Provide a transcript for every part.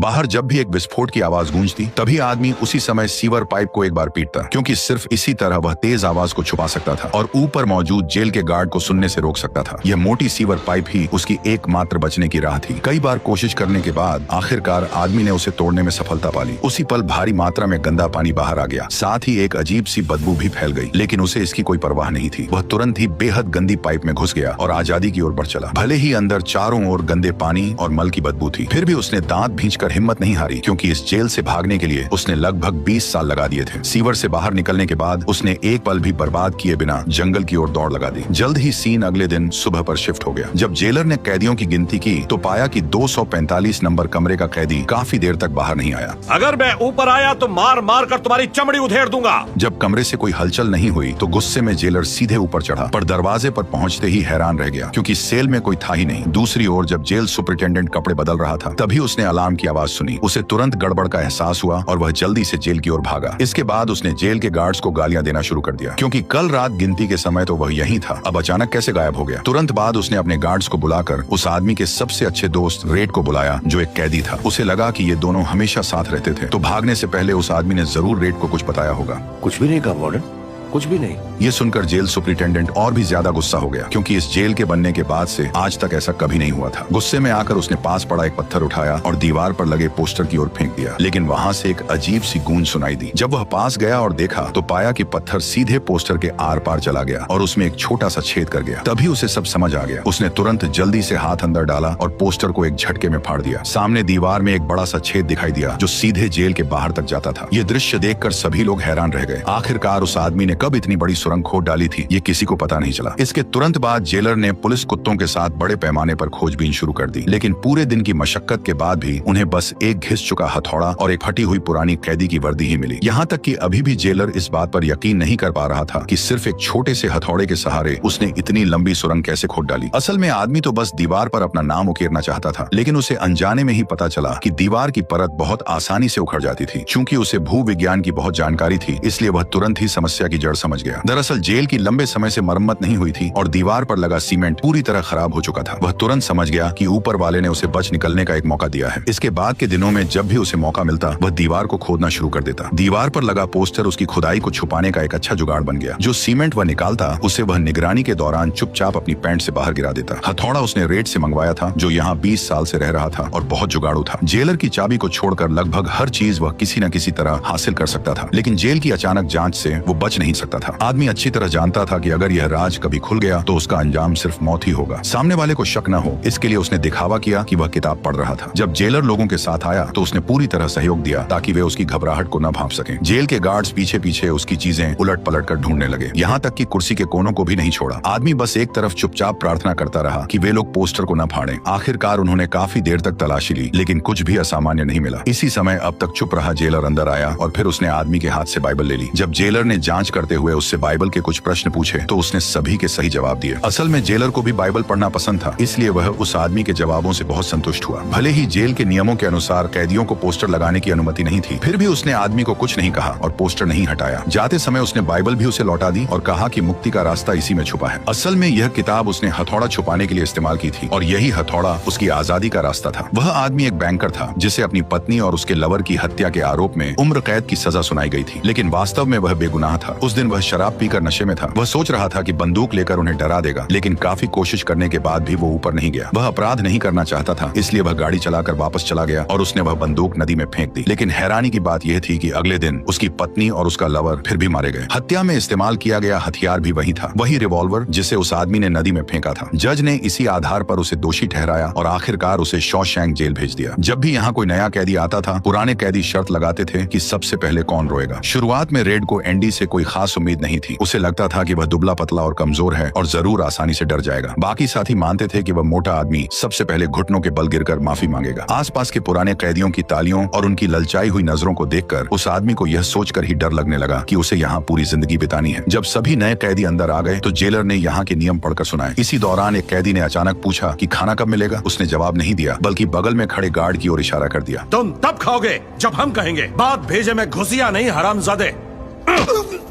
बाहर जब भी एक विस्फोट की आवाज गूंजती तभी आदमी उसी समय सीवर पाइप को एक बार पीटता, क्योंकि सिर्फ इसी तरह वह तेज आवाज को छुपा सकता था और ऊपर मौजूद जेल के गार्ड को सुनने से रोक सकता था। यह मोटी सीवर पाइप ही उसकी एकमात्र बचने की राह थी। कई बार कोशिश करने के बाद आखिरकार आदमी ने उसे तोड़ने में सफलता पाली। उसी पल भारी मात्रा में गंदा पानी बाहर आ गया, साथ ही एक अजीब सी बदबू भी फैल गई, लेकिन उसे इसकी कोई परवाह नहीं थी। वह तुरंत ही बेहद गंदी पाइप में घुस गया और आजादी की ओर बढ़ चला। भले ही अंदर चारों ओर गंदे पानी और मल की बदबू थी, फिर भी उसने दांत भींचकर हिम्मत नहीं हारी, क्योंकि इस जेल से भागने के लिए उसने लगभग 20 साल लगा दिए थे। सीवर से बाहर निकलने के बाद उसने एक पल भी बर्बाद किए बिना जंगल की ओर दौड़ लगा दी। जल्द ही सीन अगले दिन सुबह पर शिफ्ट हो गया। जब जेलर ने कैदियों की गिनती की तो पाया कि 245 नंबर कमरे का कैदी काफी देर तक बाहर नहीं आया। अगर मैं ऊपर आया तो मार मार कर तुम्हारी चमड़ी उधेड़ दूंगा। जब कमरे से कोई हलचल नहीं हुई तो गुस्से में जेलर सीधे ऊपर चढ़ा, पर दरवाजे पर पहुंचते ही हैरान रह गया, क्योंकि सेल में कोई था ही नहीं। दूसरी ओर जब जेल सुपरिटेंडेंट कपड़े बदल रहा था तभी उसने अलार्म की आवाज सुनी। उसे तुरंत गड़बड़ का एहसास हुआ और वह जल्दी से जेल की ओर भागा। इसके बाद उसने जेल के गार्ड्स को गालियां देना शुरू कर दिया, क्योंकि कल रात गिनती के समय तो वह यहीं था, अब अचानक कैसे गायब हो गया। तुरंत बाद उसने अपने गार्ड्स को बुलाकर उस आदमी के सबसे अच्छे दोस्त रेड को बुलाया, जो एक कैदी था। उसे लगा कि ये दोनों हमेशा साथ रहते थे, तो भागने से पहले उस आदमी ने जरूर रेड को कुछ बताया होगा। कुछ भी नहीं कहा वार्डन, कुछ भी नहीं। ये सुनकर जेल सुपरिटेंडेंट और भी ज्यादा गुस्सा हो गया, क्योंकि इस जेल के बनने के बाद से आज तक ऐसा कभी नहीं हुआ था। गुस्से में आकर उसने पास पड़ा एक पत्थर उठाया और दीवार पर लगे पोस्टर की ओर फेंक दिया, लेकिन वहां से एक अजीब सी गूंज सुनाई दी। जब वह पास गया और देखा तो पाया कि पत्थर सीधे पोस्टर के आर पार चला गया और उसमें एक छोटा सा छेद कर गया। तभी उसे सब समझ आ गया। उसने तुरंत जल्दी से हाथ अंदर डाला और पोस्टर को एक झटके में फाड़ दिया। सामने दीवार में एक बड़ा सा छेद दिखाई दिया जो सीधे जेल के बाहर तक जाता था। ये दृश्य देखकर सभी लोग हैरान रह गए। आखिरकार उस आदमी ने कब इतनी बड़ी सुरंग खोद डाली थी, ये किसी को पता नहीं चला। इसके तुरंत बाद जेलर ने पुलिस कुत्तों के साथ बड़े पैमाने पर खोजबीन शुरू कर दी, लेकिन पूरे दिन की मशक्कत के बाद भी उन्हें बस एक घिस चुका हथौड़ा और एक फटी हुई पुरानी कैदी की वर्दी ही मिली। यहाँ तक कि अभी भी जेलर इस बात पर यकीन नहीं कर पा रहा था कि सिर्फ एक छोटे से हथौड़े के सहारे उसने इतनी लंबी सुरंग कैसे खोद डाली। असल में आदमी तो बस दीवार पर अपना नाम उकेरना चाहता था, लेकिन उसे अनजाने में ही पता चला कि दीवार की परत बहुत आसानी से उखड़ जाती थी। चूंकि उसे भू विज्ञान की बहुत जानकारी थी, इसलिए वह तुरंत ही समस्या की जड़ समझ गया। दरअसल जेल की लंबे समय से मरम्मत नहीं हुई थी और दीवार पर लगा सीमेंट पूरी तरह खराब हो चुका था। वह तुरंत समझ गया कि ऊपर वाले ने उसे बच निकलने का एक मौका दिया है। इसके बाद के दिनों में जब भी उसे मौका मिलता वह दीवार को खोदना शुरू कर देता। दीवार पर लगा पोस्टर उसकी खुदाई को छुपाने का एक अच्छा जुगाड़ बन गया। जो सीमेंट वह निकालता उसे वह निगरानी के दौरान चुपचाप अपनी पैंट से बाहर गिरा देता। हथौड़ा उसने रेड से मंगवाया था, जो यहाँ 20 साल से रह रहा था और बहुत जुगाड़ू था। जेलर की चाबी को छोड़कर लगभग हर चीज वह किसी न किसी तरह हासिल कर सकता था, लेकिन जेल की अचानक जांच से वो बच नहीं सकता था। आदमी अच्छी तरह जानता था कि अगर यह राज कभी खुल गया तो उसका अंजाम सिर्फ मौत ही होगा। सामने वाले को शक न हो, इसके लिए उसने दिखावा किया कि वह किताब पढ़ रहा था। जब जेलर लोगों के साथ आया तो उसने पूरी तरह सहयोग दिया ताकि वे उसकी घबराहट को न भांप सकें। जेल के गार्ड्स पीछे पीछे उसकी चीजें उलट पलट कर ढूंढने लगे, यहाँ तक कि कुर्सी के कोनों को भी नहीं छोड़ा। आदमी बस एक तरफ चुपचाप प्रार्थना करता रहा कि वे लोग पोस्टर को न फाड़ें। आखिरकार उन्होंने काफी देर तक तलाशी ली, लेकिन कुछ भी असामान्य नहीं मिला। इसी समय अब तक चुप रहा जेलर अंदर आया और फिर उसने आदमी के हाथ से बाइबल ले ली। जब जेलर ने जांच करते हुए उससे बाइबल के कुछ प्रश्न पूछे तो उसने सभी के सही जवाब दिए। असल में जेलर को भी बाइबल पढ़ना पसंद था, इसलिए वह उस आदमी के जवाबों से बहुत संतुष्ट हुआ। भले ही जेल के नियमों के अनुसार कैदियों को पोस्टर लगाने की अनुमति नहीं थी, फिर भी उसने आदमी को कुछ नहीं कहा और पोस्टर नहीं हटाया। जाते समय उसने बाइबल भी उसे लौटा दी और कहा कि मुक्ति का रास्ता इसी में छुपा है। असल में यह किताब उसने हथौड़ा छुपाने के लिए इस्तेमाल की थी और यही हथौड़ा उसकी आजादी का रास्ता था। वह आदमी एक बैंकर था जिसे अपनी पत्नी और उसके लवर की हत्या के आरोप में उम्र कैद की सजा सुनाई गई थी, लेकिन वास्तव में वह बेगुनाह था। उस दिन वह शराब पीकर नशे में था। वह सोच रहा था कि बंदूक लेकर उन्हें डरा देगा, लेकिन काफी कोशिश करने के बाद भी वो ऊपर नहीं गया। वह अपराध नहीं करना चाहता था, इसलिए वह गाड़ी चलाकर वापस चला गया और उसने वह बंदूक नदी में फेंक दी। लेकिन हैरानी की बात यह थी कि अगले दिन उसकी पत्नी और उसका लवर फिर भी मारे गए। हत्या में इस्तेमाल किया गया हथियार भी वही था, वही रिवॉल्वर जिसे उस आदमी ने नदी में फेंका था। जज ने इसी आधार पर उसे दोषी ठहराया और आखिरकार उसे शॉशैंक जेल भेज दिया। जब भी यहाँ कोई नया कैदी आता था, पुराने कैदी शर्त लगाते थे कि सबसे पहले कौन रोएगा। शुरुआत में रेड को एंडी से कोई खास उम्मीद नहीं थी। उसे लगता था कि वह दुबला पतला और कमजोर है और जरूर आसानी से डर जाएगा। बाकी साथी मानते थे कि वह मोटा आदमी सबसे पहले घुटनों के बल गिरकर माफी मांगेगा। आसपास के पुराने कैदियों की तालियों और उनकी ललचाई हुई नजरों को देखकर उस आदमी को यह सोचकर ही डर लगने लगा कि उसे यहाँ पूरी जिंदगी बितानी है। जब सभी नए कैदी अंदर आ गए तो जेलर ने यहाँ के नियम पढ़कर सुनाए। इसी दौरान एक कैदी ने अचानक पूछा कि खाना कब मिलेगा। उसने जवाब नहीं दिया, बल्कि बगल में खड़े गार्ड की ओर इशारा कर दिया। तुम तब खाओगे जब हम कहेंगे। बात भेजे में घुसिया नहीं, हरामजादे।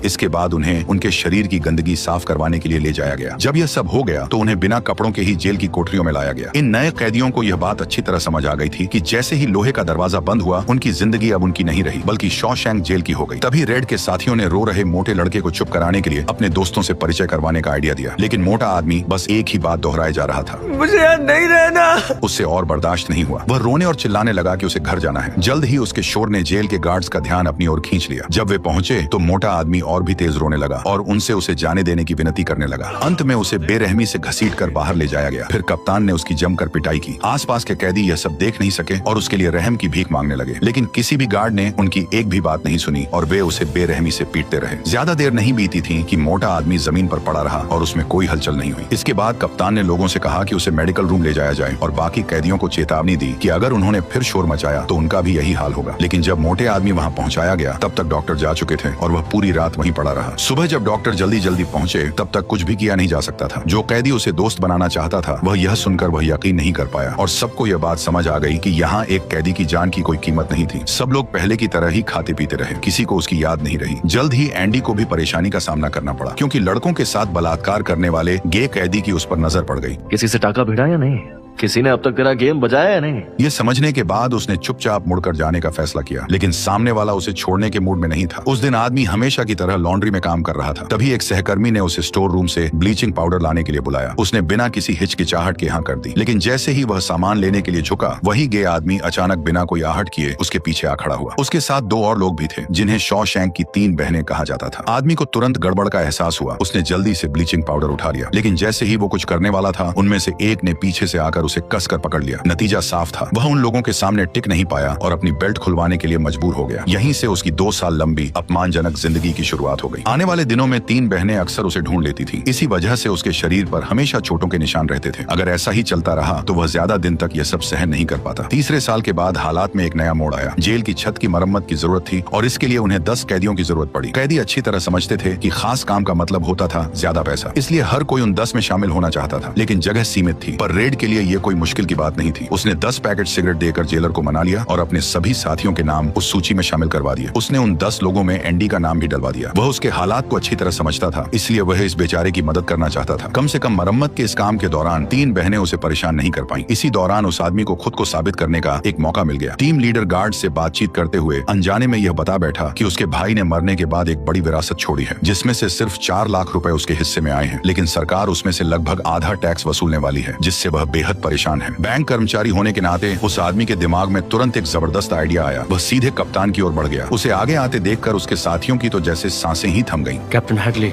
इसके बाद उन्हें उनके शरीर की गंदगी साफ करवाने के लिए ले जाया गया। जब यह सब हो गया तो उन्हें बिना कपड़ों के ही जेल की कोठरियों में लाया गया। इन नए कैदियों को यह बात अच्छी तरह समझ आ गई थी कि जैसे ही लोहे का दरवाजा बंद हुआ, उनकी जिंदगी अब उनकी नहीं रही बल्कि शॉशैंक जेल की हो गई। तभी रेड के साथियों ने रो रहे मोटे लड़के को चुप कराने के लिए अपने दोस्तों से परिचय करवाने का आइडिया दिया, लेकिन मोटा आदमी बस एक ही बात दोहराए जा रहा था, मुझे यहाँ नहीं रहना। उससे और बर्दाश्त नहीं हुआ। वह रोने और चिल्लाने लगा कि उसे घर जाना है। जल्द ही उसके शोर ने जेल के गार्ड्स का ध्यान अपनी ओर खींच लिया। जब वे पहुंचे तो मोटा आदमी और भी तेज रोने लगा और उनसे उसे जाने देने की विनती करने लगा। अंत में उसे बेरहमी से घसीट कर बाहर ले जाया गया। फिर कप्तान ने उसकी जमकर पिटाई की। आसपास के कैदी यह सब देख नहीं सके और उसके लिए रहम की भीख मांगने लगे, लेकिन किसी भी गार्ड ने उनकी एक भी बात नहीं सुनी और वे उसे बेरहमी से पीटते रहे। ज्यादा देर नहीं बीती थी कि मोटा आदमी जमीन पर पड़ा रहा और उसमें कोई हलचल नहीं हुई। इसके बाद कप्तान ने लोगों से कहा कि उसे मेडिकल रूम ले जाया जाए और बाकी कैदियों को चेतावनी दी कि अगर उन्होंने फिर शोर मचाया तो उनका भी यही हाल होगा। लेकिन जब मोटे आदमी वहाँ पहुँचाया गया तब तक डॉक्टर जा चुके थे और वह पूरी रात वहीं पड़ा रहा। सुबह जब डॉक्टर जल्दी जल्दी पहुंचे तब तक कुछ भी किया नहीं जा सकता था। जो कैदी उसे दोस्त बनाना चाहता था वह यह सुनकर वह यकीन नहीं कर पाया और सबको यह बात समझ आ गई कि यहाँ एक कैदी की जान की कोई कीमत नहीं थी। सब लोग पहले की तरह ही खाते पीते रहे, किसी को उसकी याद नहीं रही। जल्द ही एंडी को भी परेशानी का सामना करना पड़ा क्योंकि लड़कों के साथ बलात्कार करने वाले गे कैदी की उस पर नजर पड़ गई। किसी से टाका भिड़ा या नहीं? किसी ने अब तक तेरा गेम बजाया या नहीं? ये समझने के बाद उसने चुपचाप मुड़कर जाने का फैसला किया, लेकिन सामने वाला उसे छोड़ने के मूड में नहीं था। उस दिन आदमी हमेशा की तरह लॉन्ड्री में काम कर रहा था। तभी एक सहकर्मी ने उसे स्टोर रूम से ब्लीचिंग पाउडर लाने के लिए बुलाया। उसने बिना किसी हिचकिचाहट के हाँ कर दी, लेकिन जैसे ही वह सामान लेने के लिए झुका, वही गे आदमी अचानक बिना कोई आहट किए उसके पीछे आ खड़ा हुआ। उसके साथ दो और लोग भी थे जिन्हें शॉशैंक की 3 बहनें कहा जाता था। आदमी को तुरंत गड़बड़ का एहसास हुआ। उसने जल्दी से ब्लीचिंग पाउडर उठा लिया, लेकिन जैसे ही वो कुछ करने वाला था, उनमें से एक ने पीछे से आकर उसे कसकर पकड़ लिया। नतीजा साफ था, वह उन लोगों के सामने टिक नहीं पाया और अपनी बेल्ट खुलवाने के लिए मजबूर हो गया। यहीं से उसकी 2 साल लंबी अपमानजनक जिंदगी की शुरुआत हो गई। आने वाले दिनों में 3 बहनें अक्सर उसे ढूंढ लेती थी। इसी वजह से उसके शरीर पर हमेशा चोटों के निशान रहते थे। अगर ऐसा ही चलता रहा तो वह ज्यादा दिन तक यह सब सहन नहीं कर पाता। तीसरे साल के बाद हालात में एक नया मोड़ आया। जेल की छत की मरम्मत की जरूरत थी और इसके लिए उन्हें 10 कैदियों की जरूरत पड़ी। कैदी अच्छी तरह समझते थे कि खास काम का मतलब होता था ज्यादा पैसा, इसलिए हर कोई उन 10 में शामिल होना चाहता था, लेकिन जगह सीमित थी। पर रेड के लिए यह कोई मुश्किल की बात नहीं थी। उसने 10 पैकेट सिगरेट देकर जेलर को मना लिया और अपने सभी साथियों के नाम उस सूची में शामिल करवा दिए। उसने उन 10 लोगों में एंडी का नाम भी डलवा दिया। वह उसके हालात को अच्छी तरह समझता था, इसलिए वह इस बेचारे की मदद करना चाहता था। कम से कम मरम्मत के इस काम के दौरान 3 बहनें उसे परेशान नहीं कर पाईं। इसी दौरान उस आदमी को खुद को साबित करने का एक मौका मिल गया। टीम लीडर गार्ड से बातचीत करते हुए अनजाने में यह बता बैठा कि उसके भाई ने मरने के बाद एक बड़ी विरासत छोड़ी है, जिसमें से सिर्फ 4 लाख रुपए उसके हिस्से में आए हैं, लेकिन सरकार उसमें से लगभग आधा टैक्स वसूलने वाली है, जिससे वह बेहद परेशान है। बैंक कर्मचारी होने के नाते उस आदमी के दिमाग में तुरंत एक जबरदस्त आइडिया आया। वह सीधे कप्तान की ओर बढ़ गया। उसे आगे आते देखकर उसके साथियों की तो जैसे सांसें ही थम गईं। कैप्टन हैगली,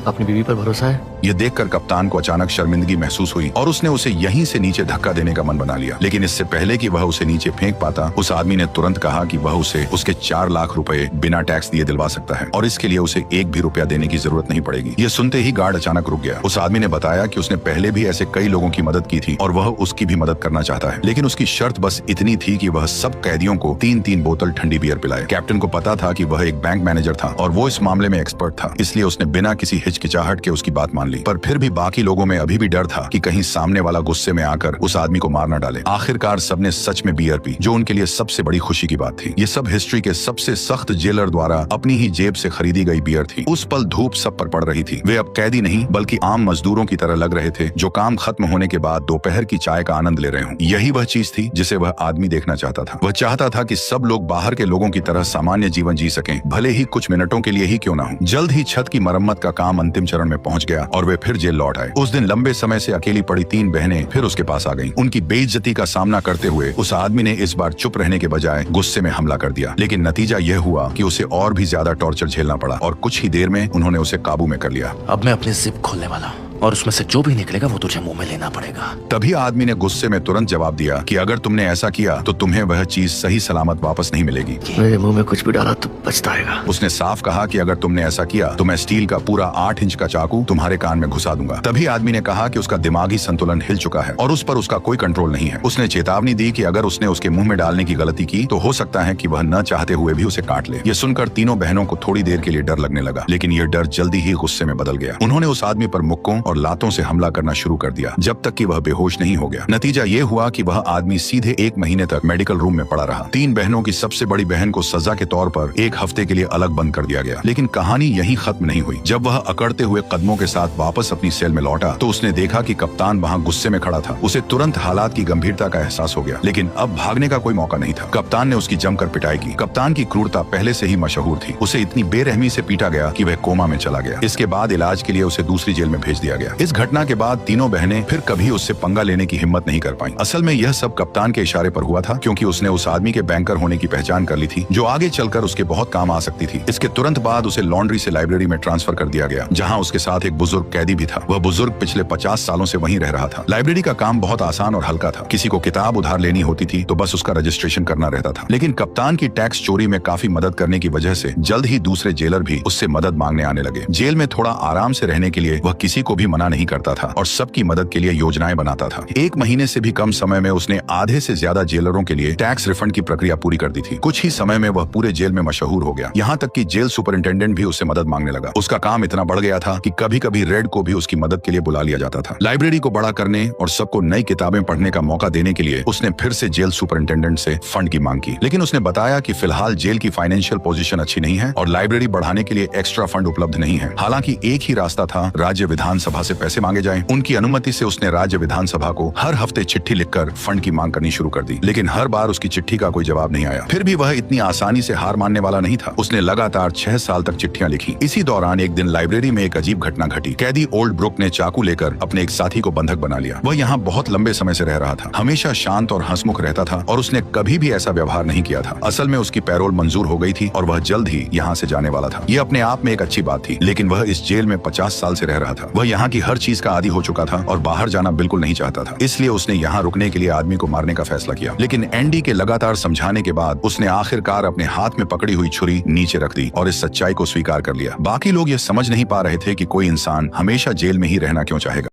अपनी बीवी पर भरोसा है? यह देखकर कप्तान को अचानक शर्मिंदगी महसूस हुई और उसने उसे यहीं से नीचे धक्का देने का मन बना लिया। लेकिन इससे पहले कि वह उसे नीचे फेंक पाता, उस आदमी ने तुरंत कहा कि वह उसे उसके 4 लाख रुपए बिना टैक्स दिए दिलवा सकता है और इसके लिए उसे 1 भी रुपया देने की जरूरत नहीं पड़ेगी। यह सुनते ही गार्ड अचानक रुक गया। उस आदमी ने बताया कि उसने पहले भी ऐसे कई लोगों की मदद की थी और वह उसकी भी मदद करना चाहता है, लेकिन उसकी शर्त बस इतनी थी कि वह सब कैदियों को 3-3 बोतल ठंडी बियर पिलाए। कैप्टन को पता था कि वह एक बैंक मैनेजर था और वो इस मामले में एक्सपर्ट था, इसलिए उसने बिना किसी हिचकिचाहट के उसकी बात मान ली। पर फिर भी बाकी लोगों में अभी भी डर था कि कहीं सामने वाला गुस्से में आकर उस आदमी को मार न डाले। आखिरकार सबने सच में बियर पी, जो उनके लिए सबसे बड़ी खुशी की बात थी। ये सब हिस्ट्री के सबसे सख्त जेलर द्वारा अपनी ही जेब से खरीदी गई बियर थी। उस पल धूप सब पर पड़ रही थी। वे अब कैदी नहीं बल्कि आम मजदूरों की तरह लग रहे थे, जो काम खत्म होने के बाद दोपहर की चाय का आनंद ले रहे हों। यही वह चीज थी जिसे वह आदमी देखना चाहता था। वह चाहता था कि सब लोग बाहर के लोगों की तरह सामान्य जीवन जी सकें, भले ही कुछ मिनटों के लिए ही क्यों न हो। जल्द ही छत की मरम्मत का काम अंतिम चरण में पहुंच गया और वे फिर जेल लौट आए। उस दिन लंबे समय से अकेली पड़ी 3 बहनें फिर उसके पास आ गईं। उनकी बेइज्जती का सामना करते हुए उस आदमी ने इस बार चुप रहने के बजाय गुस्से में हमला कर दिया, लेकिन नतीजा यह हुआ कि उसे और भी ज्यादा टॉर्चर झेलना पड़ा और कुछ ही देर में उन्होंने उसे काबू में कर लिया। अब मैं अपनी जिप खोलने वाला हूँ और उसमें से जो भी निकलेगा वो तुझे मुंह में लेना पड़ेगा। तभी आदमी ने गुस्से में तुरंत जवाब दिया कि अगर तुमने ऐसा किया तो तुम्हें वह चीज सही सलामत वापस नहीं मिलेगी। मेरे मुंह में कुछ भी डाला तो पछताएगा। उसने साफ कहा कि अगर तुमने ऐसा किया तो मैं स्टील का पूरा 8 इंच का चाकू तुम्हारे कान में घुसा दूंगा। तभी आदमी ने कहा कि उसका दिमागी संतुलन हिल चुका है और उस पर उसका कोई कंट्रोल नहीं है। उसने चेतावनी दी कि अगर उसने उसके मुंह में डालने की गलती की तो हो सकता है कि वह न चाहते हुए भी उसे काट ले। यह सुनकर तीनों बहनों को थोड़ी देर के लिए डर लगने लगा, लेकिन यह डर जल्दी ही गुस्से में बदल गया। उन्होंने उस आदमी पर मुक्कों और लातों से हमला करना शुरू कर दिया जब तक कि वह बेहोश नहीं हो गया। नतीजा ये हुआ कि वह आदमी सीधे 1 महीने तक मेडिकल रूम में पड़ा रहा। 3 बहनों की सबसे बड़ी बहन को सजा के तौर पर 1 हफ्ते के लिए अलग बंद कर दिया गया। लेकिन कहानी यहीं खत्म नहीं हुई। जब वह अकड़ते हुए कदमों के साथ वापस अपनी सेल में लौटा तो उसने देखा कि कप्तान वहां गुस्से में खड़ा था। उसे तुरंत हालात की गंभीरता का एहसास हो गया, लेकिन अब भागने का कोई मौका नहीं था। कप्तान ने उसकी जमकर पिटाई की। कप्तान की क्रूरता पहले से ही मशहूर थी। उसे इतनी बेरहमी से पीटा गया कि वह कोमा में चला गया। इसके बाद इलाज के लिए उसे दूसरी जेल में भेज दिया गया। इस घटना के बाद तीनों बहनें फिर कभी उससे पंगा लेने की हिम्मत नहीं कर पाईं। असल में यह सब कप्तान के इशारे पर हुआ था, क्योंकि उसने उस आदमी के बैंकर होने की पहचान कर ली थी जो आगे चलकर उसके बहुत काम आ सकती थी। इसके तुरंत बाद उसे लॉन्ड्री से लाइब्रेरी में ट्रांसफर कर दिया गया, जहाँ उसके साथ एक बुजुर्ग कैदी भी था। वह बुजुर्ग पिछले 50 सालों से वहीं रह रहा था। लाइब्रेरी का काम बहुत आसान और हल्का था। किसी को किताब उधार लेनी होती थी तो बस उसका रजिस्ट्रेशन करना रहता था। लेकिन कप्तान की टैक्स चोरी में काफी मदद करने की वजह से जल्द ही दूसरे जेलर भी उससे मदद मांगने आने लगे। जेल में थोड़ा आराम से रहने के लिए वह किसी को भी मना नहीं करता था और सबकी मदद के लिए योजनाएं बनाता था। 1 महीने से भी कम समय में उसने आधे से ज्यादा जेलरों के लिए टैक्स रिफंड की प्रक्रिया पूरी कर दी थी। कुछ ही समय में वह पूरे जेल में मशहूर हो गया। यहाँ तक कि जेल सुपरिंटेंडेंट भी उससे मदद मांगने लगा। उसका काम इतना बढ़ गया था कि कभी कभी रेड को भी उसकी मदद के लिए बुला लिया जाता था। लाइब्रेरी को बड़ा करने और सबको नई किताबें पढ़ने का मौका देने के लिए उसने फिर से जेल सुपरिंटेंडेंट से फंड की मांग की, लेकिन उसने बताया कि फिलहाल जेल की फाइनेंशियल पोजीशन अच्छी नहीं है और लाइब्रेरी बढ़ाने के लिए एक्स्ट्रा फंड उपलब्ध नहीं है। हालांकि एक ही रास्ता था, राज्य विधानसभा से पैसे मांगे जाएं। उनकी अनुमति से उसने राज्य विधानसभा को हर हफ्ते चिट्ठी लिखकर फंड की मांग करनी शुरू कर दी, लेकिन हर बार उसकी चिट्ठी का कोई जवाब नहीं आया। फिर भी वह इतनी आसानी से हार मानने वाला नहीं था। उसने लगातार 6 साल तक चिट्ठियां लिखी। इसी दौरान एक दिन लाइब्रेरी में एक अजीब घटना घटी। कैदी ओल्ड ब्रुक ने चाकू लेकर अपने एक साथी को बंधक बना लिया। वह यहाँ बहुत लंबे समय से रह रहा था, हमेशा शांत और हंसमुख रहता था और उसने कभी भी ऐसा व्यवहार नहीं किया था। असल में उसकी पैरोल मंजूर हो गई थी और वह जल्द ही यहाँ से जाने वाला था। यह अपने आप में एक अच्छी बात थी, लेकिन वह इस जेल में 50 साल से रह रहा था। वह यहाँ की हर चीज का आदी हो चुका था और बाहर जाना बिल्कुल नहीं चाहता था। इसलिए उसने यहाँ रुकने के लिए आदमी को मारने का फैसला किया। लेकिन एंडी के लगातार समझाने के बाद उसने आखिरकार अपने हाथ में पकड़ी हुई छुरी नीचे रख दी और इस सच्चाई को स्वीकार कर लिया। बाकी लोग ये समझ नहीं पा रहे थे कि कोई इंसान हमेशा जेल में ही रहना क्यों चाहेगा।